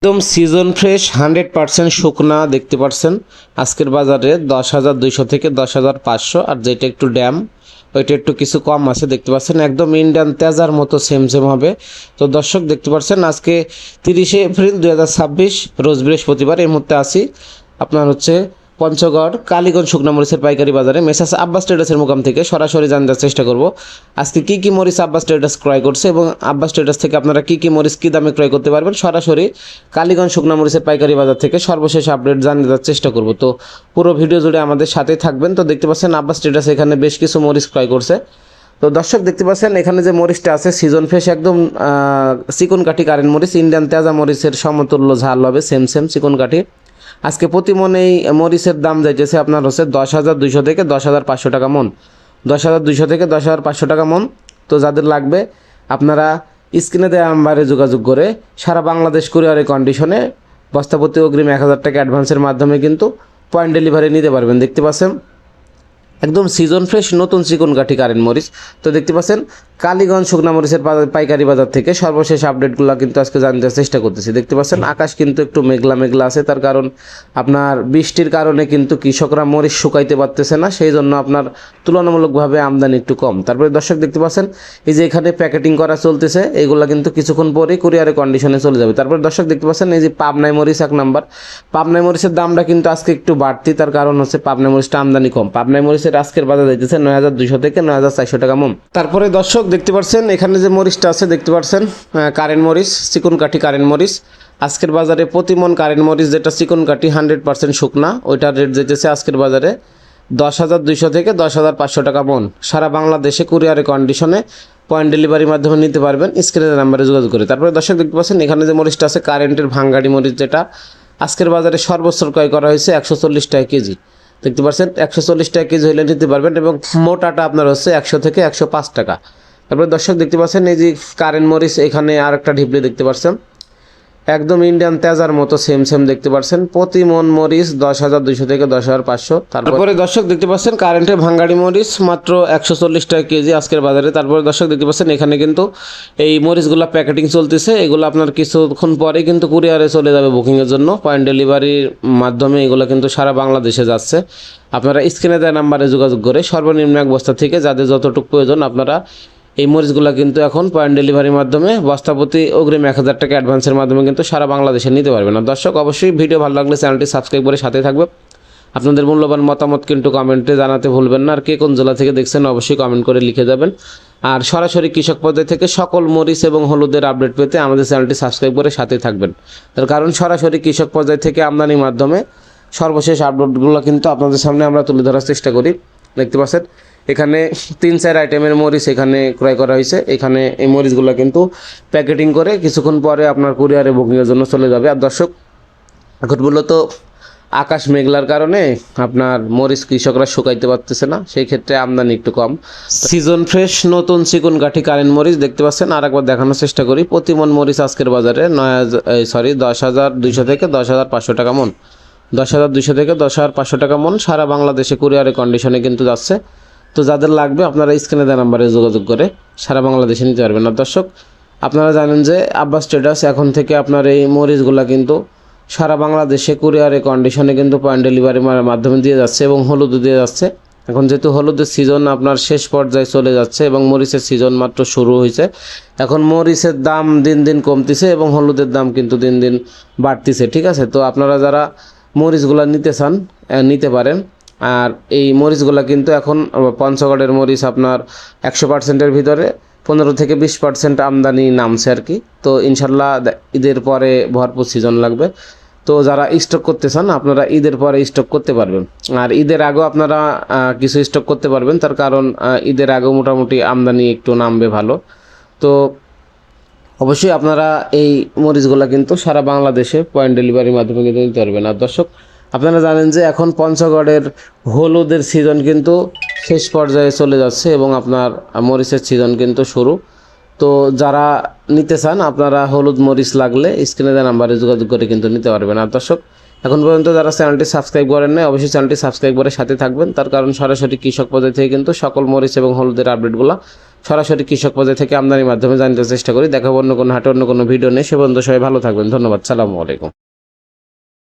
একদম season fresh 100% শুকনা দেখতে পাচ্ছেন আজকের বাজারে 10,200 থেকে 10,500। আর যেটা একটু ড্যাম ওইটা একটু কিছু কম আছে দেখতে পাচ্ছেন, একদম ইন্ডিয়ান তেজার মতো সেম সেম হবে। তো দর্শক দেখতে পাচ্ছেন আজকে 30শে এপ্রিল 2026 রোজ বৃহস্পতিবার। এই মুহূর্তে আসি আপনার হচ্ছে পঞ্চগড় কালীগঞ্জ শুকনা মরিচের পাইকারি বাজারে মেসাস আব্বাস ট্রেডার্সের মোকাম থেকে সরাসরি জানার চেষ্টা করব আজকে কী কী মরিচ আব্বাস ট্রেডার্স ক্রয় করছে এবং আব্বাস ট্রেডার্স থেকে আপনারা কী কী মরিচ কী দামে ক্রয় করতে পারবেন। সরাসরি কালীগঞ্জ শুকনা মরিচের পাইকারি বাজার থেকে সর্বশেষ আপডেট জানিয়ে দেওয়ার চেষ্টা করব। তো পুরো ভিডিও জুড়ে আমাদের সাথেই থাকবেন। তো দেখতে পাচ্ছেন আব্বাস ট্রেডার্স এখানে বেশ কিছু মরিচ ক্রয় করছে। তো দর্শক দেখতে পাচ্ছেন এখানে যে মরিচটা আছে সিজন ফ্রেশ একদম চিকন কাঠি কারেন্ট মরিচ, ইন্ডিয়ান তেজা মরিচের সমতুল্য ঝাল হবে সেম সেম চিকন কাঠি। আজকে প্রতি মন এই মরিচের দাম যাইতেছে আপনার হচ্ছে 10,200 থেকে 10,500 টাকা মন, 10,200 থেকে 10,500 টাকা মন। তো যাদের লাগবে আপনারা স্ক্রিনে দেওয়া নাম্বারে যোগাযোগ করে সারা বাংলাদেশ কুরিয়ারে কন্ডিশনে বস্তাপতি অগ্রিম 1,000 টাকা অ্যাডভান্সের মাধ্যমে কিন্তু পয়েন্ট ডেলিভারি নিতে পারবেন। দেখতে পাচ্ছেন একদম সিজন ফ্রেশ নতুন চিকন কাঠি কারেন্ট মরিচ। তো দেখতে পাচ্ছেন কালীগঞ্জ শুকনা মরিচের পাইকারি বাজার থেকে সর্বশেষ আপডেটগুলো কিন্তু আজকে জানতে চেষ্টা করতেছি। দেখতে পাচ্ছেন আকাশ কিন্তু একটু মেঘলা মেঘলা আছে, তার কারণ আপনার বৃষ্টির কারণে কিন্তু কৃষকরা মরিচ শুকাইতে পারতেছে না, সেই জন্য আপনার তুলনামূলকভাবে আমদানি একটু কম। তারপরে দর্শক দেখতে পাচ্ছেন এই যে এখানে প্যাকেটিং করা চলতেছে, এইগুলো কিন্তু কিছুক্ষণ পরেই কুরিয়ারে কন্ডিশনে চলে যাবে। তারপরে দর্শক দেখতে পাচ্ছেন এই যে পাবনাই মরিচ 1 নাম্বার, পাবনাই মরিচের দামটা কিন্তু আজকে একটু বাড়তি, তার কারণ হচ্ছে পাবনাই মরিচটা আমদানি কম। পাবনাই মরিচের আজকের বাজার যাইতেছে 9,200 থেকে 9,400 টাকা মন। তারপরে দর্শক দেখতে পাচ্ছেন এখানে যে মরিচটা আছে দেখতে পাচ্ছেন কারেন্ট মরিচ চিকন কাঠি কারেন্ট মরিচ। আজকের বাজারে প্রতি মন কারেন্ট মরিচ যেটা চিকন কাঠি 100% শুকনা ওইটার রেট যেতেছে আজকের বাজারে 10,200 থেকে 10,500 টাকা মন। সারা বাংলাদেশে কুরিয়ারে কন্ডিশনে পয়েন্ট ডেলিভারির মাধ্যমে নিতে পারবেন স্ক্রিনের নাম্বারে যোগাযোগ করে। তারপরে দর্শক দেখতে পাচ্ছেন এখানে যে মরিচটা আছে কারেন্টের ভাঙ্গাড়ি মরিচ, যেটা আজকের বাজারে সর্বোচ্চ ক্রয় করা হয়েছে 140 টাকা কেজি। দেখতে পাচ্ছেন 140 টাকা কেজি হলে নিতে পারবেন এবং মোটাটা আপনার হচ্ছে 100 থেকে 105 টাকা। তারপরে দর্শক দেখতে পাচ্ছেন এই যে কারেন্ট মরিচ, এখানে আর একটা ঢিপলি দেখতে পাচ্ছেন একদম ইন্ডিয়ান তেজার মতো সেম সেম দেখতে পাচ্ছেন প্রতি মন মরিচ 10,200 থেকে 10,500। তারপরে দর্শক দেখতে পাচ্ছেন কারেন্টের ভাঙ্গাড়ি মরিচ মাত্র 140 টাকা কেজি আজকের বাজারে। তারপরে দর্শক দেখতে পাচ্ছেন এখানে কিন্তু এই মরিচগুলো প্যাকেটিং চলতেছে, এগুলো আপনার কিছুক্ষণ পরে কিন্তু কুরিয়ারে চলে যাবে বুকিংয়ের জন্য পয়েন্ট ডেলিভারির মাধ্যমে। এগুলো কিন্তু সারা বাংলাদেশে যাচ্ছে। আপনারা স্ক্রিনে দেওয়া নাম্বারে যোগাযোগ করে সর্বনিম্ন এক বস্তা থেকে যাদের যতটুকু প্রয়োজন আপনারা এই মরিচগুলো কিন্তু এখন পয়েন্ট ডেলিভারির মাধ্যমে বস্তাপতি অগ্রিম 1,000 টাকা অ্যাডভান্সের মাধ্যমে কিন্তু সারা বাংলাদেশে নিতে পারবেন। আর দর্শক অবশ্যই ভিডিও ভালো লাগলে চ্যানেলটি সাবস্ক্রাইব করে সাথে থাকবে। আপনাদের মূল্যবান মতামত কিন্তু কমেন্টে জানাতে ভুলবেন না। আর কে কোন জেলা থেকে দেখছেন অবশ্যই কমেন্ট করে লিখে যাবেন। আর সরাসরি কৃষক পর্যায় থেকে সকল মরিচ এবং হলুদের আপডেট পেতে আমাদের চ্যানেলটি সাবস্ক্রাইব করে সাথে থাকবেন। তার কারণ সরাসরি কৃষক পর্যায় থেকে আমদানির মাধ্যমে সর্বশেষ আপডেটগুলো কিন্তু আপনাদের সামনে আমরা তুলে ধরার চেষ্টা করি। দেখতে পাচ্ছেন এখানে 3-4 আইটেমের মরিচ এখানে ক্রয় করা হয়েছে। এখানে এই মরিচগুলো কিন্তু প্যাকেটিং করে কিছুক্ষণ পরে আপনার কুরিয়ারে বুকিংয়ের জন্য চলে যাবে। আর দর্শক এখন মূলত আকাশ মেঘলার কারণে আপনার মরিচ কৃষকরা শুকাইতে পারতেছে না, সেই ক্ষেত্রে আমদানি একটু কম। সিজন ফ্রেশ নতুন চিকন কাঠি কারেন্ট মরিচ দেখতে পাচ্ছেন। আর একবার দেখানোর চেষ্টা করি প্রতি মন মরিচ আজকের বাজারে 10,200 থেকে 10,500 টাকা মন, 10,200 থেকে 10,500 টাকা মন। সারা বাংলাদেশে কুরিয়ারে কন্ডিশনে কিন্তু যাচ্ছে। তো যাদের লাগবে আপনারা স্ক্রিনে দেওয়া নাম্বারে যোগাযোগ করে সারা বাংলাদেশে নিতে পারবেন। আর দর্শক আপনারা জানেন যে আব্বাস ট্রেডার্স এখন থেকে আপনার এই মরিচগুলো কিন্তু সারা বাংলাদেশে কুরিয়ারে কন্ডিশনে কিন্তু পয়েন্ট ডেলিভারির মাধ্যমে দিয়ে যাচ্ছে এবং হলুদও দিয়ে যাচ্ছে। এখন যেহেতু হলুদের সিজন আপনার শেষ পর্যায়ে চলে যাচ্ছে এবং মরিচের সিজন মাত্র শুরু হয়েছে, এখন মরিচের দাম দিন দিন কমতেছে এবং হলুদের দাম কিন্তু দিন দিন বাড়তেছে। ঠিক আছে, তো আপনারা যারা মরিচগুলো নিতে চান নিতে পারেন। আর এই মরিচগুলো কিন্তু এখন পঞ্চগড়ের মরিচ আপনার 100%-এর ভিতরে 15 থেকে 20% আমদানি নামছে আর কি। তো ইনশাল্লাহ ঈদের পরে ভরপুর সিজন লাগবে। তো যারা স্টক করতে চান আপনারা ঈদের পরে স্টক করতে পারবেন। আর ঈদের আগেও আপনারা কিছু স্টক করতে পারবেন, তার কারণ ঈদের আগেও মোটামুটি আমদানি একটু নামবে ভালো। তো অবশ্যই আপনারা এই মরিচগুলো কিন্তু সারা বাংলাদেশে পয়েন্ট ডেলিভারির মাধ্যমে কিন্তু নিতে পারবেন। আর দর্শক আপনারা জানেন যে এখন পঞ্চগড়ের হলুদের সিজন কিন্তু শেষ পর্যায়ে চলে যাচ্ছে এবং আপনার মরিচের সিজন কিন্তু শুরু। তো যারা নিতে চান আপনারা হলুদ মরিচ লাগলে স্ক্রিনে দেওয়া নাম্বারে যোগাযোগ করে কিন্তু নিতে পারবেন। আর দর্শক এখন পর্যন্ত যারা চ্যানেলটি সাবস্ক্রাইব করেন না অবশ্যই চ্যানেলটি সাবস্ক্রাইব করে সাথে থাকবেন, তার কারণ সরাসরি কৃষক পর্যায় থেকে কিন্তু সকল মরিচ এবং হলুদের আপডেটগুলো সরাসরি কৃষক পর্যায় থেকে আমদানির মাধ্যমে জানতে চেষ্টা করি। দেখাবো অন্য কোনো হাটে অন্য কোনো ভিডিও নেই। সে পর্যন্ত সবাই ভালো থাকবেন। ধন্যবাদ। সালামু আলাইকুম।